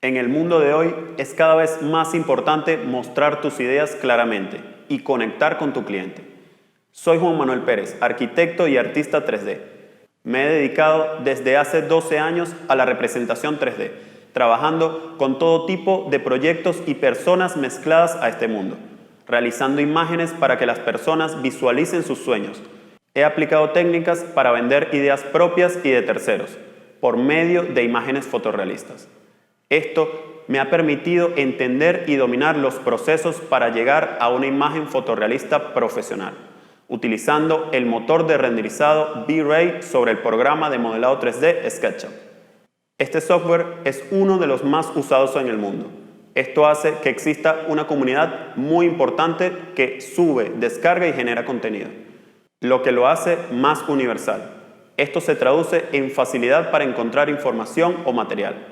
En el mundo de hoy es cada vez más importante mostrar tus ideas claramente y conectar con tu cliente. Soy Juan Manuel Pérez, arquitecto y artista 3D. Me he dedicado desde hace 12 años a la representación 3D, trabajando con todo tipo de proyectos y personas mezcladas a este mundo, realizando imágenes para que las personas visualicen sus sueños. He aplicado técnicas para vender ideas propias y de terceros, por medio de imágenes fotorrealistas. Esto me ha permitido entender y dominar los procesos para llegar a una imagen fotorrealista profesional, utilizando el motor de renderizado V-Ray sobre el programa de modelado 3D SketchUp. Este software es uno de los más usados en el mundo. Esto hace que exista una comunidad muy importante que sube, descarga y genera contenido, lo que lo hace más universal. Esto se traduce en facilidad para encontrar información o material.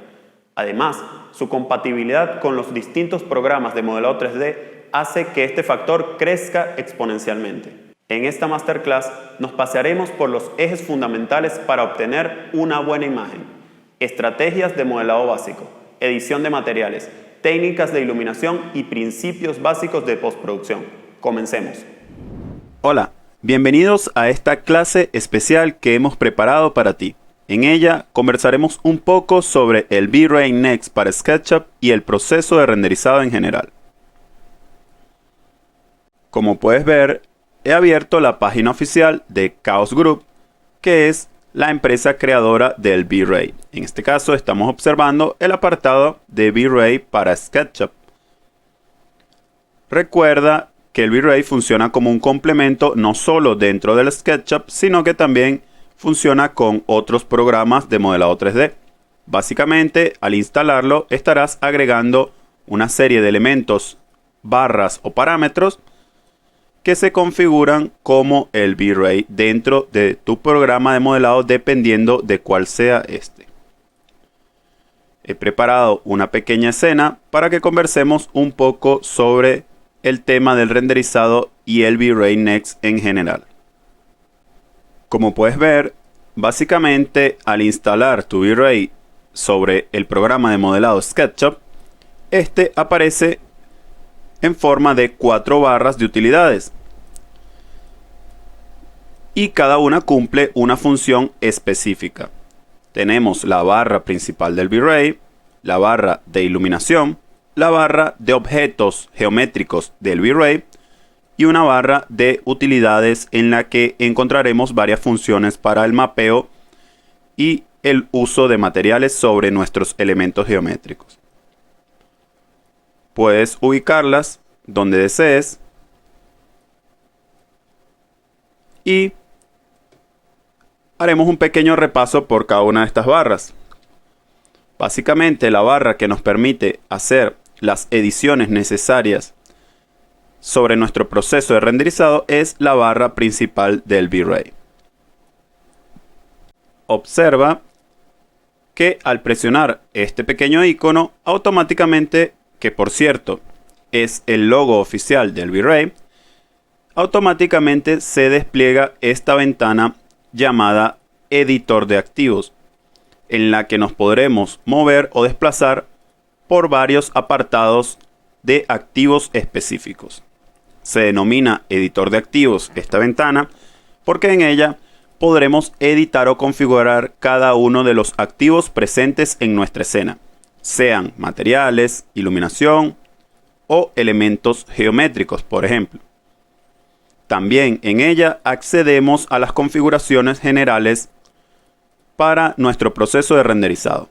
Además, su compatibilidad con los distintos programas de modelado 3D hace que este factor crezca exponencialmente. En esta masterclass nos pasearemos por los ejes fundamentales para obtener una buena imagen, estrategias de modelado básico, edición de materiales, técnicas de iluminación y principios básicos de postproducción. Comencemos. Hola, bienvenidos a esta clase especial que hemos preparado para ti. En ella conversaremos un poco sobre el V-Ray Next para SketchUp y el proceso de renderizado en general. Como puedes ver, he abierto la página oficial de Chaos Group, que es la empresa creadora del V-Ray. En este caso estamos observando el apartado de V-Ray para SketchUp. Recuerda que el V-Ray funciona como un complemento no solo dentro del SketchUp, sino que también funciona con otros programas de modelado 3D. Básicamente, al instalarlo, estarás agregando una serie de elementos, barras o parámetros que se configuran como el V-Ray dentro de tu programa de modelado dependiendo de cuál sea este. He preparado una pequeña escena para que conversemos un poco sobre el tema del renderizado y el V-Ray Next en general. Como puedes ver, básicamente al instalar tu V-Ray sobre el programa de modelado SketchUp, este aparece en forma de 4 barras de utilidades. Y cada una cumple una función específica. Tenemos la barra principal del V-Ray, la barra de iluminación, la barra de objetos geométricos del V-Ray, y una barra de utilidades en la que encontraremos varias funciones para el mapeo y el uso de materiales sobre nuestros elementos geométricos. Puedes ubicarlas donde desees y haremos un pequeño repaso por cada una de estas barras. Básicamente, la barra que nos permite hacer las ediciones necesarias sobre nuestro proceso de renderizado es la barra principal del V-Ray. Observa que al presionar este pequeño icono, automáticamente, que por cierto es el logo oficial del V-Ray, automáticamente se despliega esta ventana llamada editor de activos, en la que nos podremos mover o desplazar por varios apartados de activos específicos. Se denomina editor de activos esta ventana porque en ella podremos editar o configurar cada uno de los activos presentes en nuestra escena, sean materiales, iluminación o elementos geométricos, por ejemplo. También en ella accedemos a las configuraciones generales para nuestro proceso de renderizado.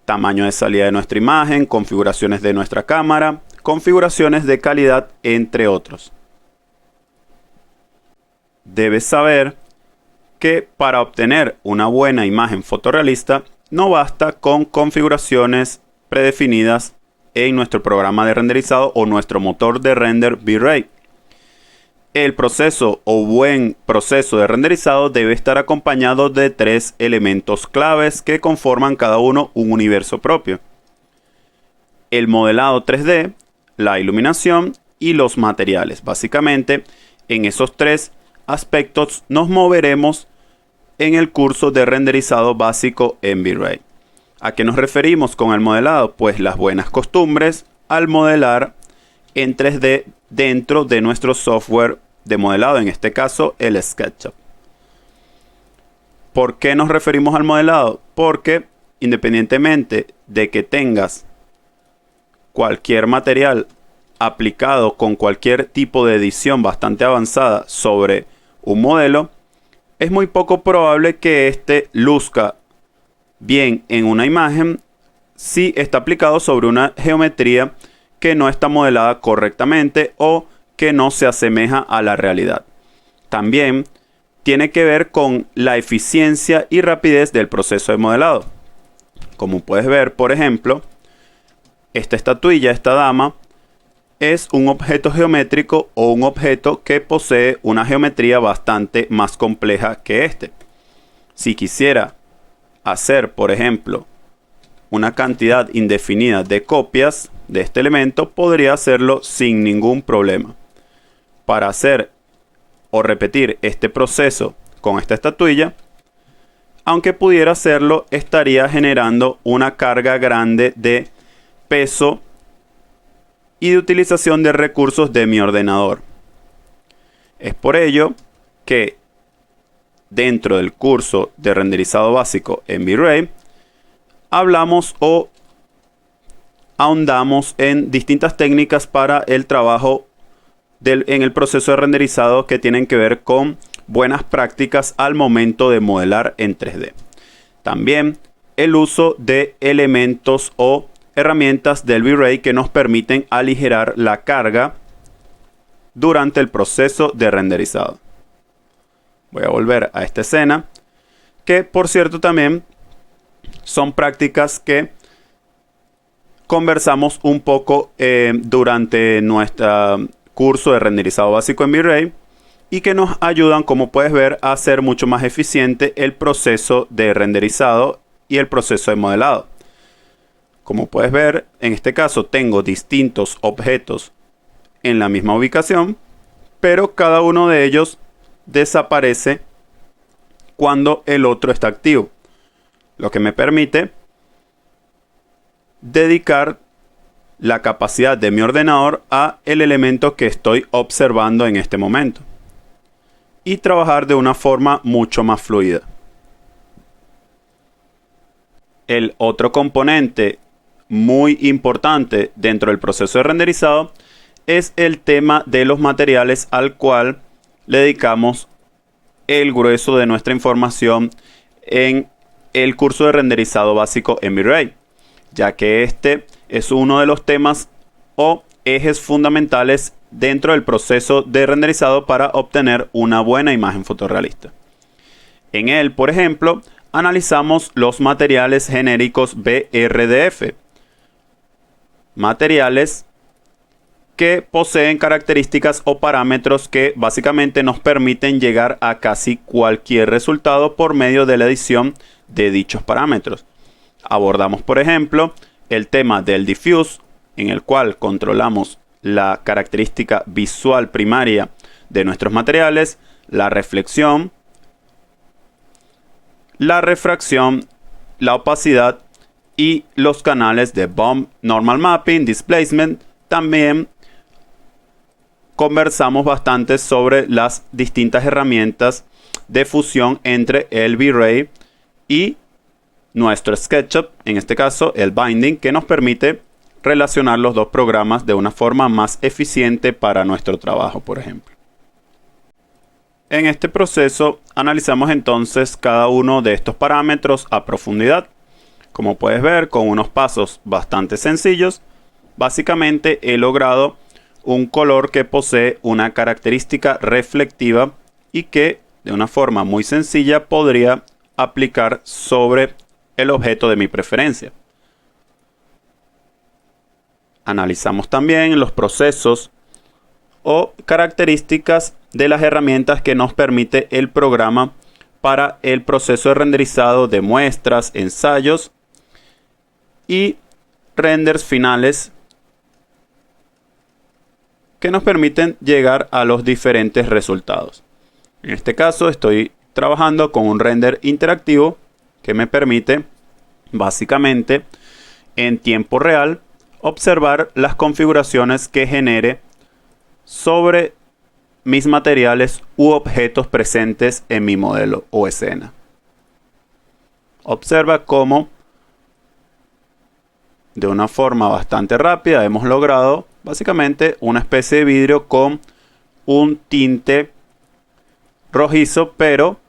Tamaño de salida de nuestra imagen, configuraciones de nuestra cámara, configuraciones de calidad, entre otros. Debes saber que para obtener una buena imagen fotorrealista no basta con configuraciones predefinidas en nuestro programa de renderizado o nuestro motor de render V-Ray. El proceso o buen proceso de renderizado debe estar acompañado de 3 elementos claves que conforman cada uno un universo propio: el modelado 3D, la iluminación y los materiales. Básicamente, en esos 3 aspectos nos moveremos en el curso de renderizado básico en V-Ray. ¿A qué nos referimos con el modelado? Pues las buenas costumbres al modelar en 3D dentro de nuestro software de modelado, en este caso el SketchUp. ¿Por qué nos referimos al modelado? Porque independientemente de que tengas cualquier material aplicado con cualquier tipo de edición bastante avanzada sobre un modelo, es muy poco probable que éste luzca bien en una imagen si está aplicado sobre una geometría que no está modelada correctamente o que no se asemeja a la realidad. También tiene que ver con la eficiencia y rapidez del proceso de modelado. Como puedes ver, por ejemplo, esta estatuilla, esta dama, es un objeto geométrico o un objeto que posee una geometría bastante más compleja que este. Si quisiera hacer, por ejemplo, una cantidad indefinida de copias de este elemento, podría hacerlo sin ningún problema. Para hacer o repetir este proceso con esta estatuilla, aunque pudiera hacerlo, estaría generando una carga grande de peso y de utilización de recursos de mi ordenador. Es por ello que dentro del curso de renderizado básico en V-Ray hablamos o ahondamos en distintas técnicas para el trabajo en el proceso de renderizado que tienen que ver con buenas prácticas al momento de modelar en 3D. También el uso de elementos o herramientas del V-Ray que nos permiten aligerar la carga durante el proceso de renderizado. Voy a volver a esta escena, que por cierto también son prácticas que conversamos un poco durante nuestro curso de renderizado básico en V-Ray y que nos ayudan, como puedes ver, a hacer mucho más eficiente el proceso de renderizado y el proceso de modelado. Como puedes ver, en este caso tengo distintos objetos en la misma ubicación, pero cada uno de ellos desaparece cuando el otro está activo, lo que me permite dedicar la capacidad de mi ordenador a el elemento que estoy observando en este momento y trabajar de una forma mucho más fluida. El otro componente muy importante dentro del proceso de renderizado es el tema de los materiales al cual le dedicamos el grueso de nuestra información en el curso de renderizado básico en V-Ray, ya que este es uno de los temas o ejes fundamentales dentro del proceso de renderizado para obtener una buena imagen fotorrealista. En él, por ejemplo, analizamos los materiales genéricos BRDF, materiales que poseen características o parámetros que básicamente nos permiten llegar a casi cualquier resultado por medio de la edición de dichos parámetros. Abordamos, por ejemplo, el tema del diffuse, en el cual controlamos la característica visual primaria de nuestros materiales, la reflexión, la refracción, la opacidad y los canales de bump, normal mapping, displacement. También conversamos bastante sobre las distintas herramientas de fusión entre el V-Ray y nuestro SketchUp, en este caso el Binding, que nos permite relacionar los dos programas de una forma más eficiente para nuestro trabajo, por ejemplo. En este proceso analizamos entonces cada uno de estos parámetros a profundidad. Como puedes ver, con unos pasos bastante sencillos, básicamente he logrado un color que posee una característica reflectiva y que de una forma muy sencilla podría aplicar sobre el objeto de mi preferencia. Analizamos también los procesos o características de las herramientas que nos permite el programa para el proceso de renderizado de muestras, ensayos y renders finales que nos permiten llegar a los diferentes resultados. En este caso estoy trabajando con un render interactivo que me permite básicamente en tiempo real observar las configuraciones que genere sobre mis materiales u objetos presentes en mi modelo o escena. Observa cómo de una forma bastante rápida hemos logrado básicamente una especie de vidrio con un tinte rojizo, pero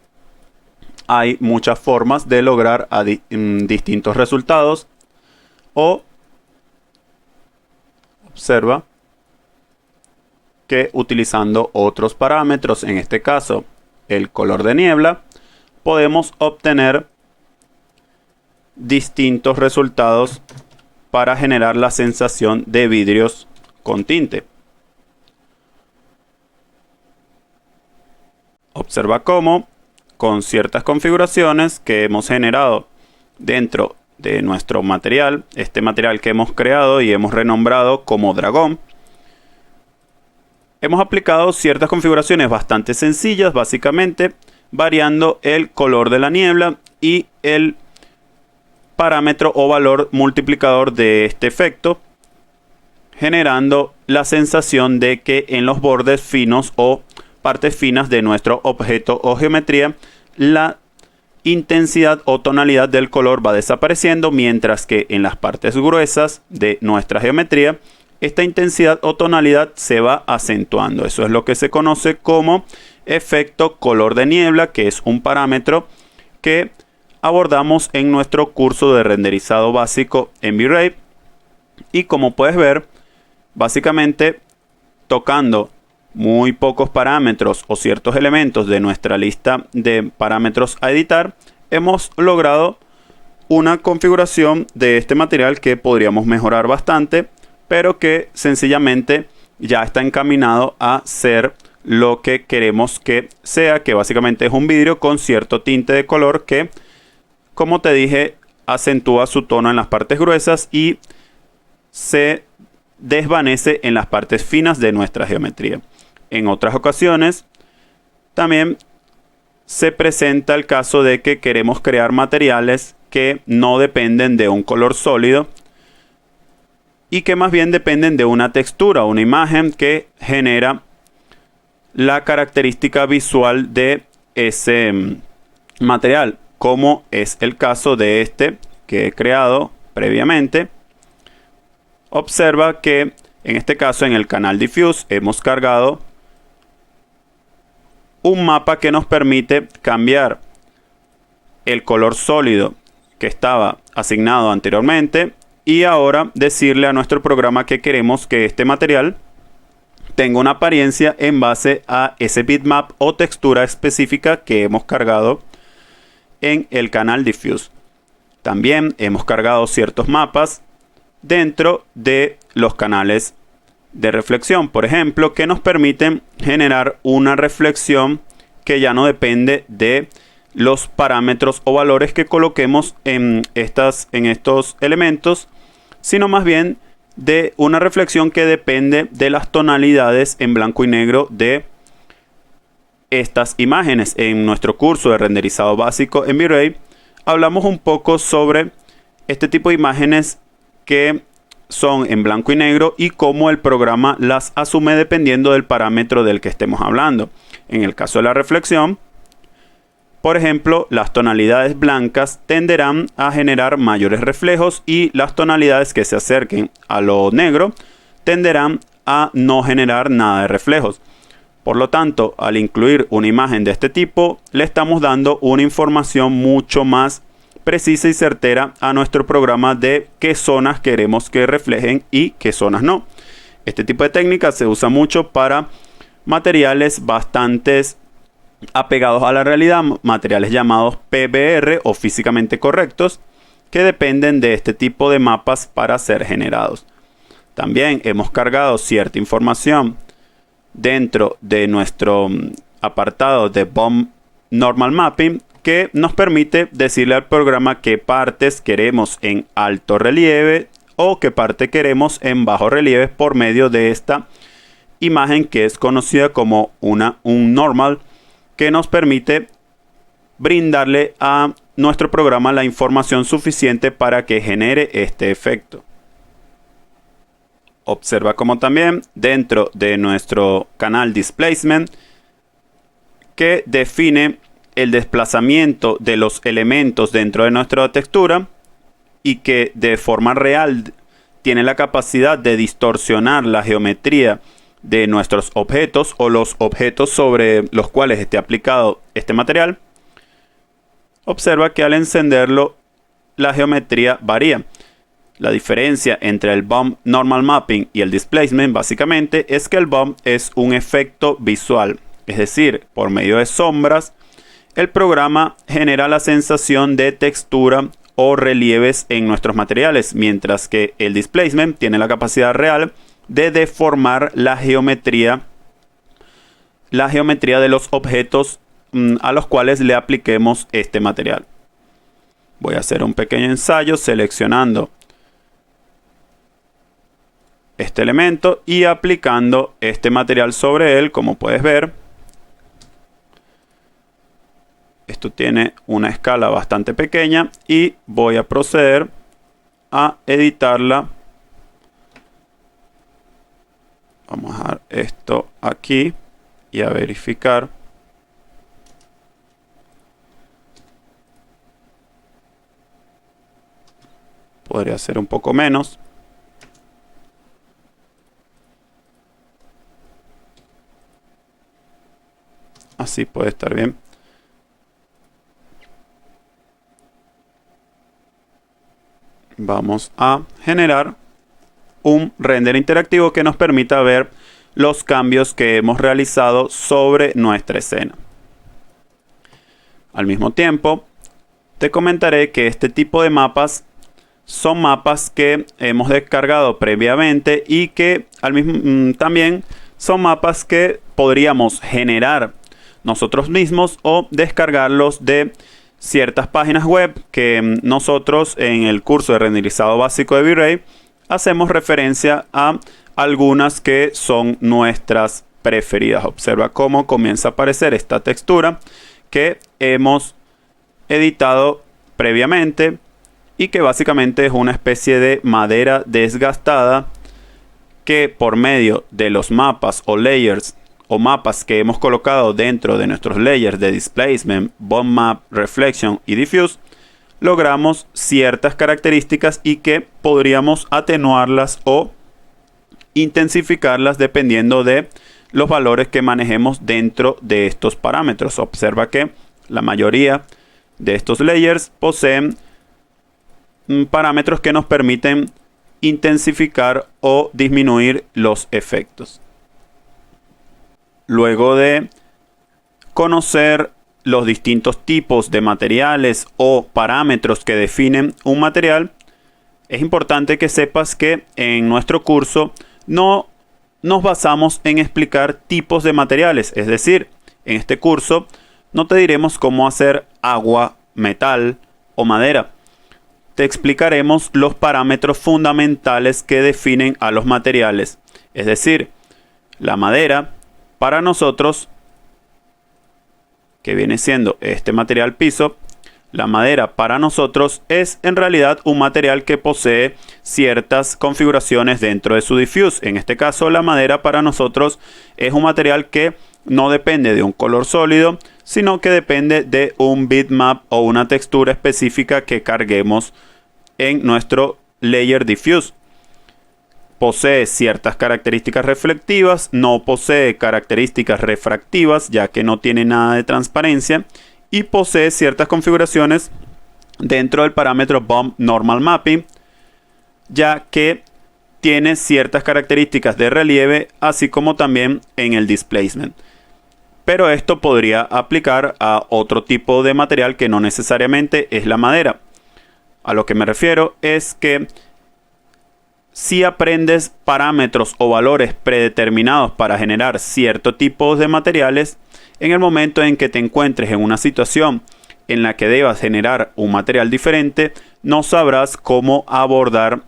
hay muchas formas de lograr distintos resultados. O observa que utilizando otros parámetros, en este caso el color de niebla, podemos obtener distintos resultados para generar la sensación de vidrios con tinte. Observa cómo con ciertas configuraciones que hemos generado dentro de nuestro material, este material que hemos creado y hemos renombrado como dragón, hemos aplicado ciertas configuraciones bastante sencillas, básicamente variando el color de la niebla y el parámetro o valor multiplicador de este efecto, generando la sensación de que en los bordes finos o partes finas de nuestro objeto o geometría, la intensidad o tonalidad del color va desapareciendo, mientras que en las partes gruesas de nuestra geometría esta intensidad o tonalidad se va acentuando. Eso es lo que se conoce como efecto color de niebla, que es un parámetro que abordamos en nuestro curso de renderizado básico en V-Ray. Y como puedes ver, básicamente tocando muy pocos parámetros o ciertos elementos de nuestra lista de parámetros a editar, hemos logrado una configuración de este material que podríamos mejorar bastante, pero que sencillamente ya está encaminado a ser lo que queremos que sea, que básicamente es un vidrio con cierto tinte de color que, como te dije, acentúa su tono en las partes gruesas y se desvanece en las partes finas de nuestra geometría. En otras ocasiones también se presenta el caso de que queremos crear materiales que no dependen de un color sólido y que más bien dependen de una textura, una imagen que genera la característica visual de ese material, como es el caso de este que he creado previamente. Observa que en este caso en el canal Diffuse hemos cargado un mapa que nos permite cambiar el color sólido que estaba asignado anteriormente y ahora decirle a nuestro programa que queremos que este material tenga una apariencia en base a ese bitmap o textura específica que hemos cargado en el canal Diffuse. También hemos cargado ciertos mapas dentro de los canales de reflexión, por ejemplo, que nos permiten generar una reflexión que ya no depende de los parámetros o valores que coloquemos en estos elementos, sino más bien de una reflexión que depende de las tonalidades en blanco y negro de estas imágenes. En nuestro curso de renderizado básico en V-Ray hablamos un poco sobre este tipo de imágenes que son en blanco y negro y cómo el programa las asume dependiendo del parámetro del que estemos hablando. En el caso de la reflexión, por ejemplo, las tonalidades blancas tenderán a generar mayores reflejos y las tonalidades que se acerquen a lo negro tenderán a no generar nada de reflejos. Por lo tanto, al incluir una imagen de este tipo, le estamos dando una información mucho más precisa y certera a nuestro programa de qué zonas queremos que reflejen y qué zonas no. Este tipo de técnica se usa mucho para materiales bastante apegados a la realidad, materiales llamados PBR o físicamente correctos, que dependen de este tipo de mapas para ser generados. También hemos cargado cierta información dentro de nuestro apartado de BOM Normal Mapping, que nos permite decirle al programa qué partes queremos en alto relieve o qué parte queremos en bajo relieve por medio de esta imagen que es conocida como un normal, que nos permite brindarle a nuestro programa la información suficiente para que genere este efecto. Observa como también dentro de nuestro canal Displacement, que define el desplazamiento de los elementos dentro de nuestra textura y que de forma real tiene la capacidad de distorsionar la geometría de nuestros objetos o los objetos sobre los cuales esté aplicado este material. Observa que al encenderlo la geometría varía. La diferencia entre el Bump Normal Mapping y el Displacement básicamente es que el Bump es un efecto visual, es decir, por medio de sombras el programa genera la sensación de textura o relieves en nuestros materiales, mientras que el Displacement tiene la capacidad real de deformar la geometría de los objetos a los cuales le apliquemos este material. Voy a hacer un pequeño ensayo seleccionando este elemento y aplicando este material sobre él. Como puedes ver, esto tiene una escala bastante pequeña y voy a proceder a editarla. Vamos a dejar esto aquí y a verificar. Podría ser un poco menos. Así puede estar bien. Vamos a generar un render interactivo que nos permita ver los cambios que hemos realizado sobre nuestra escena. Al mismo tiempo, te comentaré que este tipo de mapas son mapas que hemos descargado previamente y que también son mapas que podríamos generar nosotros mismos o descargarlos de ciertas páginas web que nosotros en el curso de renderizado básico de V-Ray hacemos referencia a algunas que son nuestras preferidas. Observa cómo comienza a aparecer esta textura que hemos editado previamente y que básicamente es una especie de madera desgastada que por medio de los mapas o layers o mapas que hemos colocado dentro de nuestros layers de Displacement, Bump Map, Reflection y Diffuse, logramos ciertas características y que podríamos atenuarlas o intensificarlas dependiendo de los valores que manejemos dentro de estos parámetros. Observa que la mayoría de estos layers poseen parámetros que nos permiten intensificar o disminuir los efectos. Luego de conocer los distintos tipos de materiales o parámetros que definen un material, es importante que sepas que en nuestro curso no nos basamos en explicar tipos de materiales. Es decir, en este curso no te diremos cómo hacer agua, metal o madera. Te explicaremos los parámetros fundamentales que definen a los materiales. Es decir, la madera para nosotros, que viene siendo este material piso, la madera para nosotros es en realidad un material que posee ciertas configuraciones dentro de su diffuse. En este caso, la madera para nosotros es un material que no depende de un color sólido, sino que depende de un bitmap o una textura específica que carguemos en nuestro layer diffuse. Posee ciertas características reflectivas, no posee características refractivas, ya que no tiene nada de transparencia, y posee ciertas configuraciones dentro del parámetro Bump Normal Mapping, ya que tiene ciertas características de relieve, así como también en el Displacement. Pero esto podría aplicar a otro tipo de material que no necesariamente es la madera. A lo que me refiero es que si aprendes parámetros o valores predeterminados para generar cierto tipo de materiales, en el momento en que te encuentres en una situación en la que debas generar un material diferente, no sabrás cómo abordar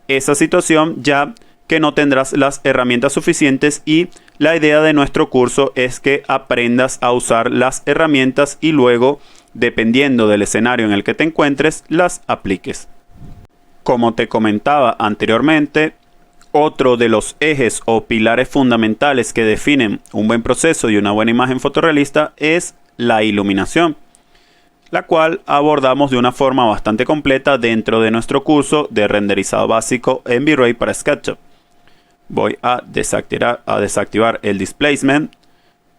esa situación, ya que no tendrás las herramientas suficientes, y la idea de nuestro curso es que aprendas a usar las herramientas y luego dependiendo del escenario en el que te encuentres, las apliques. Como te comentaba anteriormente, otro de los ejes o pilares fundamentales que definen un buen proceso y una buena imagen fotorrealista es la iluminación, la cual abordamos de una forma bastante completa dentro de nuestro curso de renderizado básico en V-Ray para SketchUp. Voy a desactivar el displacement,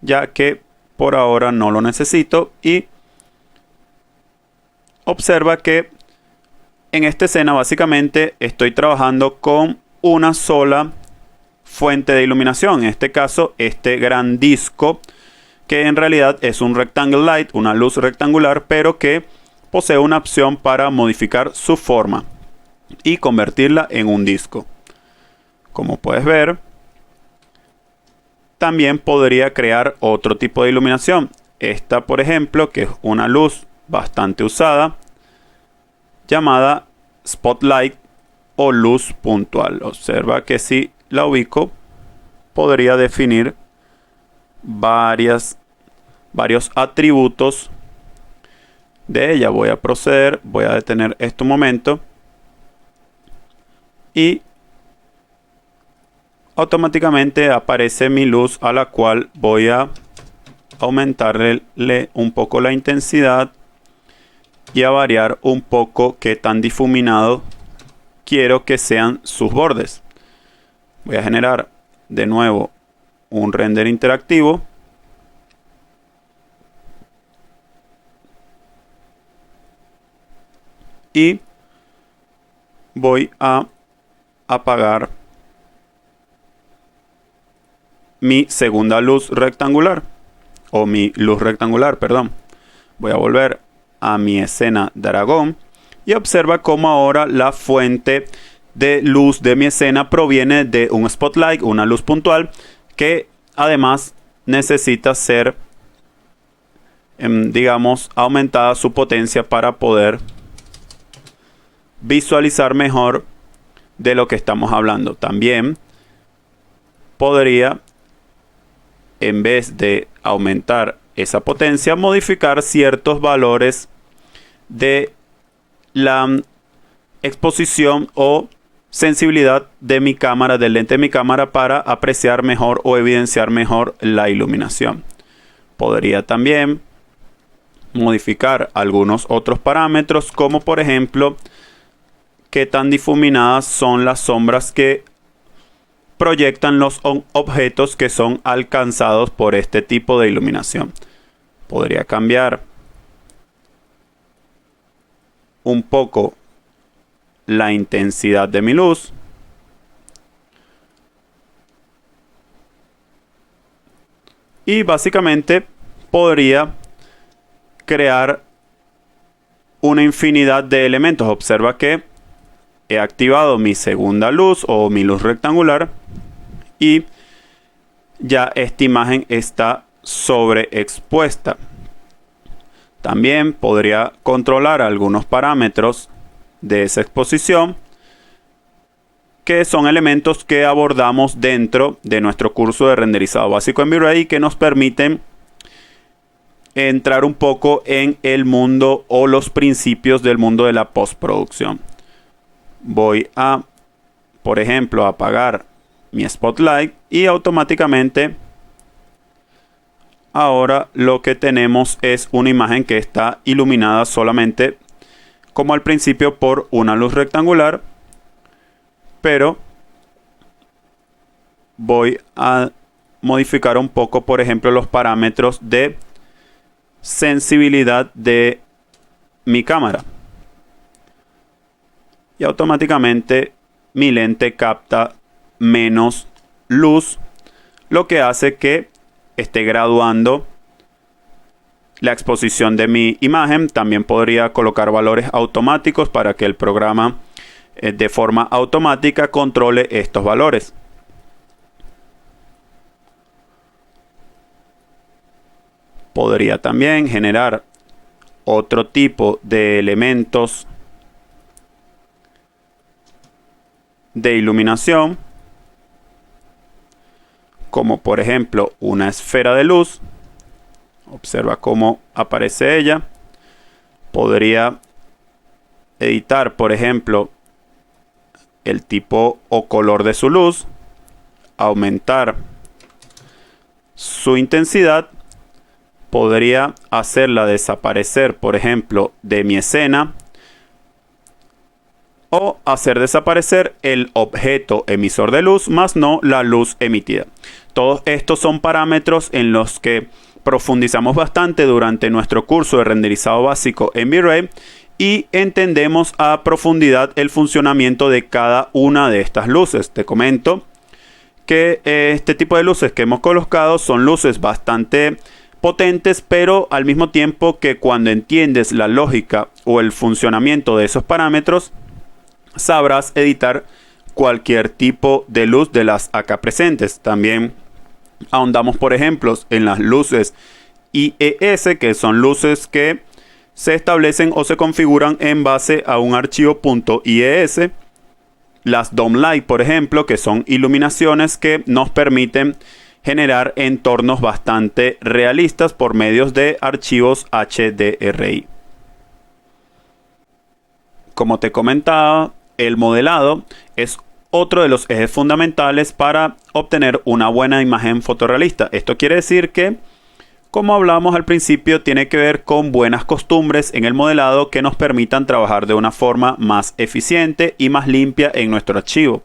ya que por ahora no lo necesito, y observa que en esta escena básicamente estoy trabajando con una sola fuente de iluminación, en este caso este gran disco, que en realidad es un rectangle light, una luz rectangular, pero que posee una opción para modificar su forma y convertirla en un disco. Como puedes ver, también podría crear otro tipo de iluminación. Esta, por ejemplo, que es una luz bastante usada, llamada spotlight o luz puntual. Observa que si la ubico, podría definir varios atributos de ella. Voy a proceder, voy a detener esto un momento y automáticamente aparece mi luz, a la cual voy a aumentarle un poco la intensidad y a variar un poco qué tan difuminado quiero que sean sus bordes. Voy a generar de nuevo un render interactivo y voy a apagar mi segunda luz rectangular, o mi luz rectangular, perdón. Voy a volver a mi escena dragón y observa cómo ahora la fuente de luz de mi escena proviene de un spotlight, una luz puntual, que además necesita ser, digamos, aumentada su potencia para poder visualizar mejor de lo que estamos hablando. También podría, en vez de aumentar esa potencia, modificar ciertos valores de la exposición o sensibilidad de mi cámara, del lente de mi cámara, para apreciar mejor o evidenciar mejor la iluminación. Podría también modificar algunos otros parámetros, como por ejemplo qué tan difuminadas son las sombras que proyectan los objetos que son alcanzados por este tipo de iluminación. Podría cambiar un poco la intensidad de mi luz y básicamente podría crear una infinidad de elementos. Observa que he activado mi segunda luz o mi luz rectangular y ya esta imagen está sobreexpuesta. También podría controlar algunos parámetros de esa exposición, que son elementos que abordamos dentro de nuestro curso de renderizado básico en V-Ray y que nos permiten entrar un poco en el mundo o los principios del mundo de la postproducción. Voy a, por ejemplo, apagar mi spotlight y automáticamente ahora lo que tenemos es una imagen que está iluminada solamente, como al principio, por una luz rectangular, pero voy a modificar un poco, por ejemplo, los parámetros de sensibilidad de mi cámara y automáticamente mi lente capta menos luz, lo que hace que esté graduando la exposición de mi imagen. También podría colocar valores automáticos para que el programa de forma automática controle estos valores. Podría también generar otro tipo de elementos de iluminación, como por ejemplo una esfera de luz. Observa cómo aparece ella. podría editar, por ejemplo, el tipo o color de su luz, aumentar su intensidad, podría hacerla desaparecer, por ejemplo, de mi escena, o hacer desaparecer el objeto emisor de luz, más no la luz emitida. Todos estos son parámetros en los que profundizamos bastante durante nuestro curso de renderizado básico en V-Ray y entendemos a profundidad el funcionamiento de cada una de estas luces. Te comento que este tipo de luces que hemos colocado son luces bastante potentes, pero al mismo tiempo que cuando entiendes la lógica o el funcionamiento de esos parámetros, sabrás editar cualquier tipo de luz de las acá presentes. También ahondamos, por ejemplo, en las luces IES, que son luces que se establecen o se configuran en base a un archivo .ies. Las Dome Light, por ejemplo, que son iluminaciones que nos permiten generar entornos bastante realistas por medios de archivos HDRI. Como te comentaba, el modelado es otro de los ejes fundamentales para obtener una buena imagen fotorrealista. Esto quiere decir que, como hablamos al principio, tiene que ver con buenas costumbres en el modelado que nos permitan trabajar de una forma más eficiente y más limpia en nuestro archivo.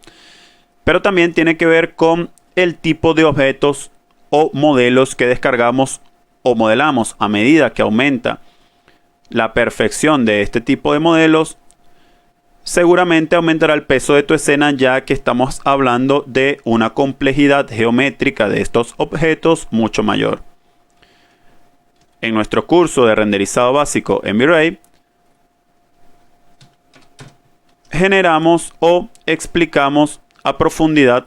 Pero también tiene que ver con el tipo de objetos o modelos que descargamos o modelamos. A medida que aumenta la perfección de este tipo de modelos, seguramente aumentará el peso de tu escena, ya que estamos hablando de una complejidad geométrica de estos objetos mucho mayor. En nuestro curso de renderizado básico en V-Ray, generamos o explicamos a profundidad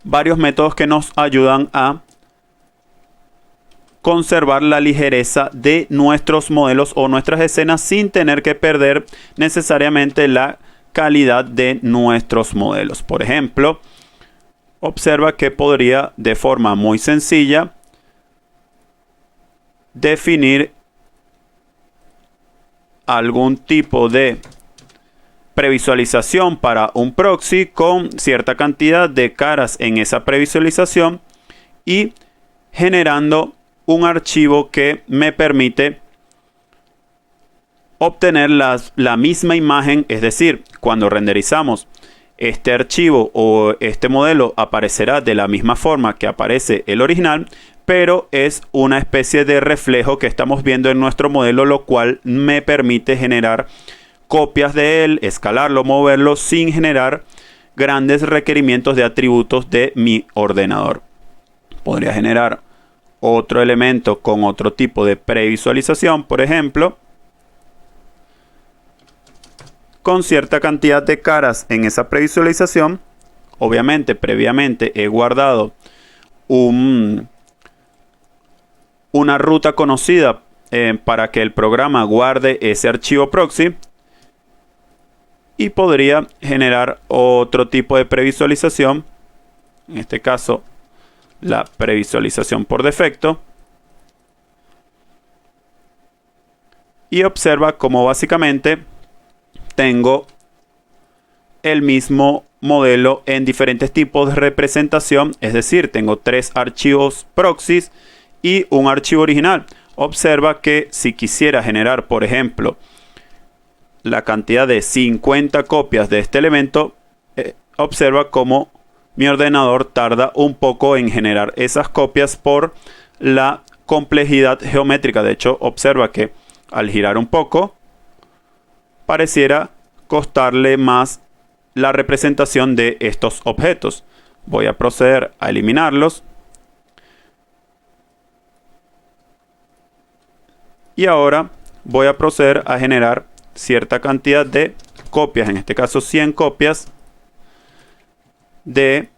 varios métodos que nos ayudan a conservar la ligereza de nuestros modelos o nuestras escenas sin tener que perder necesariamente la calidad de nuestros modelos. Por ejemplo, observa que podría de forma muy sencilla definir algún tipo de previsualización para un proxy con cierta cantidad de caras en esa previsualización y generando un archivo que me permite obtener la misma imagen. Es decir, cuando renderizamos este archivo o este modelo aparecerá de la misma forma que aparece el original, pero es una especie de reflejo que estamos viendo en nuestro modelo, lo cual me permite generar copias de él, escalarlo, moverlo sin generar grandes requerimientos de atributos de mi ordenador. Podría generar otro elemento con otro tipo de previsualización, por ejemplo, con cierta cantidad de caras en esa previsualización. Obviamente, previamente he guardado una ruta conocida para que el programa guarde ese archivo proxy, y podría generar otro tipo de previsualización, en este caso la previsualización por defecto, y observa cómo básicamente tengo el mismo modelo en diferentes tipos de representación. Es decir, tengo 3 archivos proxies y un archivo original. Observa que si quisiera generar, por ejemplo, la cantidad de 50 copias de este elemento, observa cómo mi ordenador tarda un poco en generar esas copias por la complejidad geométrica. De hecho, observa que al girar un poco, pareciera costarle más la representación de estos objetos. Voy a proceder a eliminarlos. Y ahora voy a proceder a generar cierta cantidad de copias, en este caso 100 copias de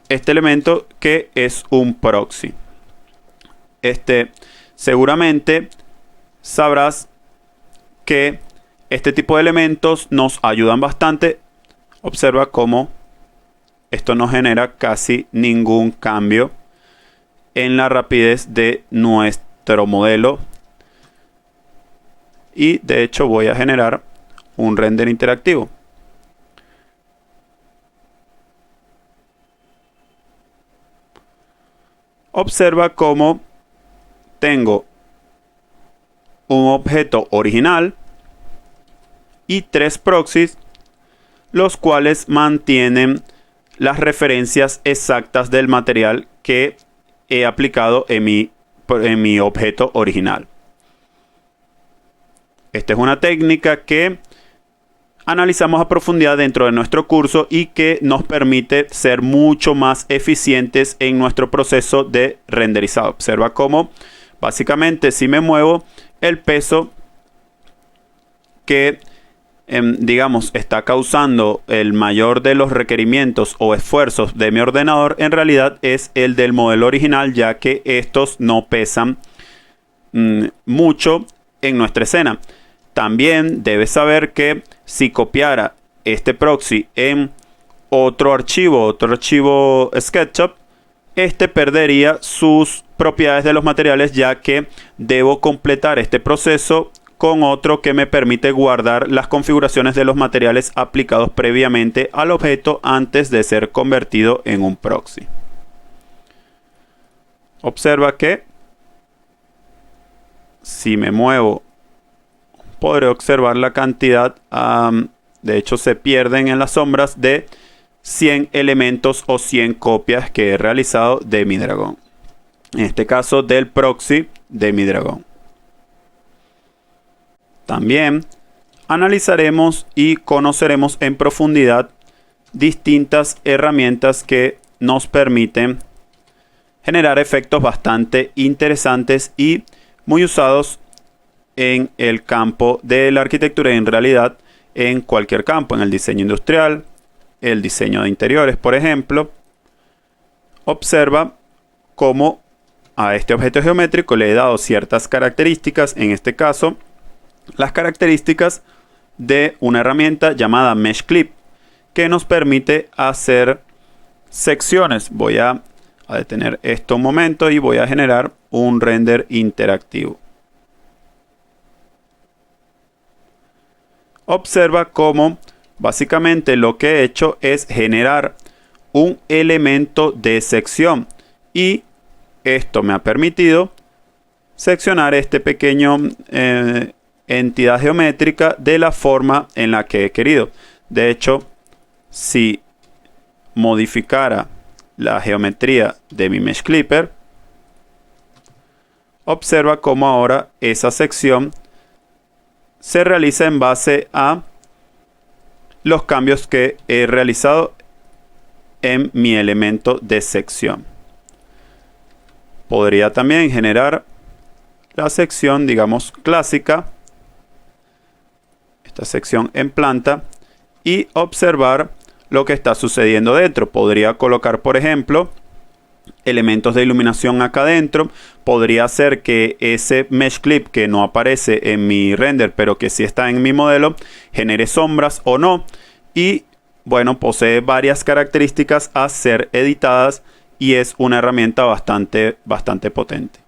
este elemento que es un proxy. Seguramente sabrás que este tipo de elementos nos ayudan bastante. Observa cómo esto no genera casi ningún cambio en la rapidez de nuestro modelo y de hecho voy a generar un render interactivo. Observa cómo tengo un objeto original y 3 proxies, los cuales mantienen las referencias exactas del material que he aplicado en mi objeto original. Esta es una técnica que analizamos a profundidad dentro de nuestro curso y que nos permite ser mucho más eficientes en nuestro proceso de renderizado. Observa cómo básicamente si me muevo, el peso que digamos está causando el mayor de los requerimientos o esfuerzos de mi ordenador en realidad es el del modelo original, ya que estos no pesan mucho en nuestra escena. También debes saber que si copiara este proxy en otro archivo SketchUp, este perdería sus propiedades de los materiales, ya que debo completar este proceso con otro que me permite guardar las configuraciones de los materiales aplicados previamente al objeto antes de ser convertido en un proxy. Observa que si me muevo podré observar la cantidad, de hecho se pierden en las sombras, de 100 elementos o 100 copias que he realizado de mi dragón. En este caso del proxy de mi dragón. También analizaremos y conoceremos en profundidad distintas herramientas que nos permiten generar efectos bastante interesantes y muy usados en el campo de la arquitectura y en realidad en cualquier campo, en el diseño industrial, el diseño de interiores, por ejemplo. Observa cómo a este objeto geométrico le he dado ciertas características, en este caso las características de una herramienta llamada Mesh Clip, que nos permite hacer secciones. Voy a detener esto un momento y voy a generar un render interactivo. Observa cómo básicamente lo que he hecho es generar un elemento de sección y esto me ha permitido seccionar este pequeño entidad geométrica de la forma en la que he querido. De hecho, si modificara la geometría de mi Mesh Clipper, observa cómo ahora esa sección se realiza en base a los cambios que he realizado en mi elemento de sección. Podría también generar la sección, digamos, clásica, esta sección en planta, y observar lo que está sucediendo dentro. Podría colocar, por ejemplo, elementos de iluminación acá adentro. Podría hacer que ese Mesh Clip que no aparece en mi render, pero que sí está en mi modelo, genere sombras o no. Y bueno, posee varias características a ser editadas y es una herramienta bastante potente.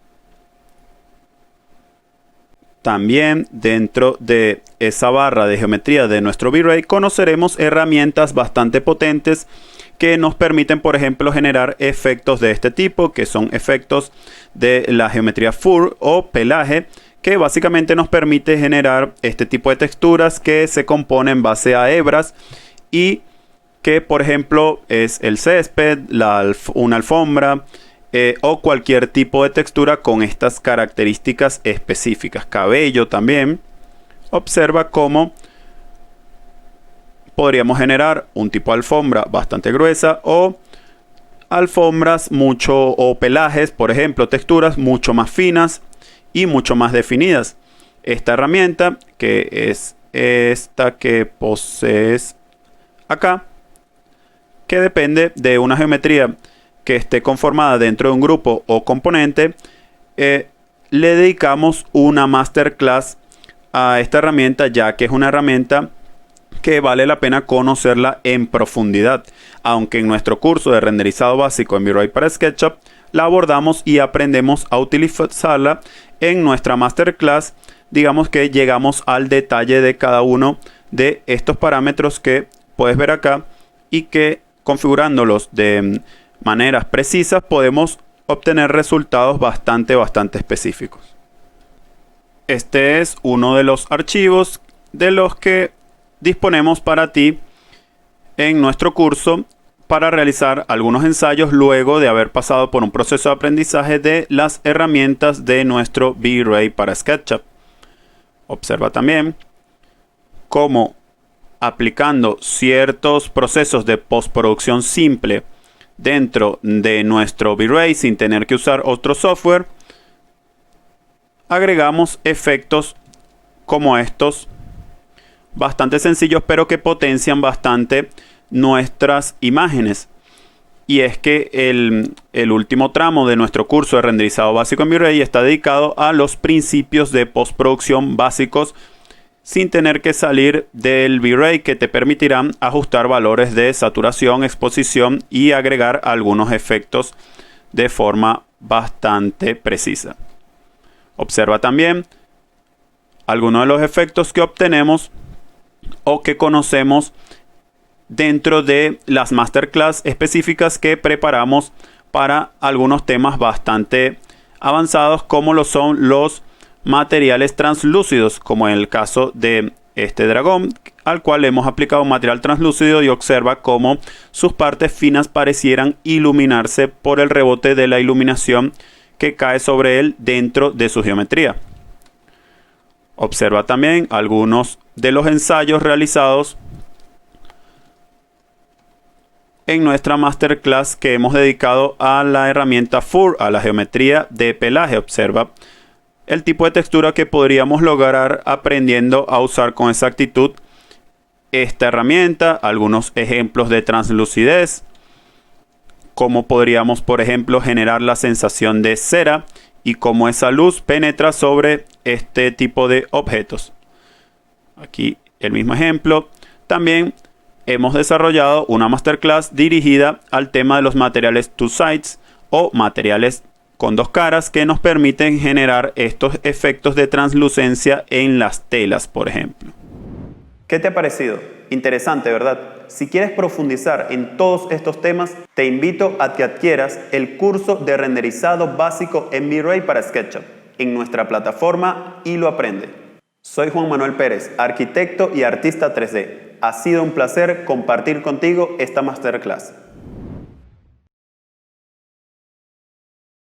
También dentro de esa barra de geometría de nuestro V-Ray conoceremos herramientas bastante potentes que nos permiten, por ejemplo, generar efectos de este tipo, que son efectos de la geometría fur o pelaje, que básicamente nos permite generar este tipo de texturas que se componen en base a hebras y que, por ejemplo, es el césped, una alfombra o cualquier tipo de textura con estas características específicas. Cabello también. Observa cómo podríamos generar un tipo de alfombra bastante gruesa o alfombras o pelajes, por ejemplo, texturas mucho más finas y mucho más definidas. Esta herramienta, que es esta que posees acá, que depende de una geometría que esté conformada dentro de un grupo o componente, le dedicamos una masterclass a esta herramienta, ya que es una herramienta que vale la pena conocerla en profundidad. Aunque en nuestro curso de renderizado básico en V-Ray para SketchUp la abordamos y aprendemos a utilizarla, en nuestra masterclass digamos que llegamos al detalle de cada uno de estos parámetros que puedes ver acá y que configurándolos de maneras precisas podemos obtener resultados bastante específicos. Este es uno de los archivos de los que disponemos para ti en nuestro curso para realizar algunos ensayos luego de haber pasado por un proceso de aprendizaje de las herramientas de nuestro V-Ray para SketchUp. Observa también cómo aplicando ciertos procesos de postproducción simple dentro de nuestro V-Ray sin tener que usar otro software, agregamos efectos como estos, bastante sencillos pero que potencian bastante nuestras imágenes. Y es que el último tramo de nuestro curso de renderizado básico en V-Ray está dedicado a los principios de postproducción básicos sin tener que salir del V-Ray, que te permitirán ajustar valores de saturación, exposición y agregar algunos efectos de forma bastante precisa. Observa también algunos de los efectos que obtenemos o que conocemos dentro de las masterclass específicas que preparamos para algunos temas bastante avanzados, como lo son los materiales translúcidos, como en el caso de este dragón, al cual hemos aplicado un material translúcido, y observa cómo sus partes finas parecieran iluminarse por el rebote de la iluminación que cae sobre él dentro de su geometría. Observa también algunos de los ensayos realizados en nuestra masterclass que hemos dedicado a la herramienta FUR, a la geometría de pelaje. Observa el tipo de textura que podríamos lograr aprendiendo a usar con exactitud esta herramienta, algunos ejemplos de translucidez, cómo podríamos, por ejemplo, generar la sensación de cera y cómo esa luz penetra sobre este tipo de objetos. Aquí el mismo ejemplo. También hemos desarrollado una masterclass dirigida al tema de los materiales two sides o materiales con dos caras, que nos permiten generar estos efectos de translucencia en las telas, por ejemplo. ¿Qué te ha parecido? Interesante, ¿verdad? Si quieres profundizar en todos estos temas, te invito a que adquieras el curso de renderizado básico en V-Ray para SketchUp en nuestra plataforma Hilo Aprende. Soy Juan Manuel Pérez, arquitecto y artista 3D. Ha sido un placer compartir contigo esta masterclass.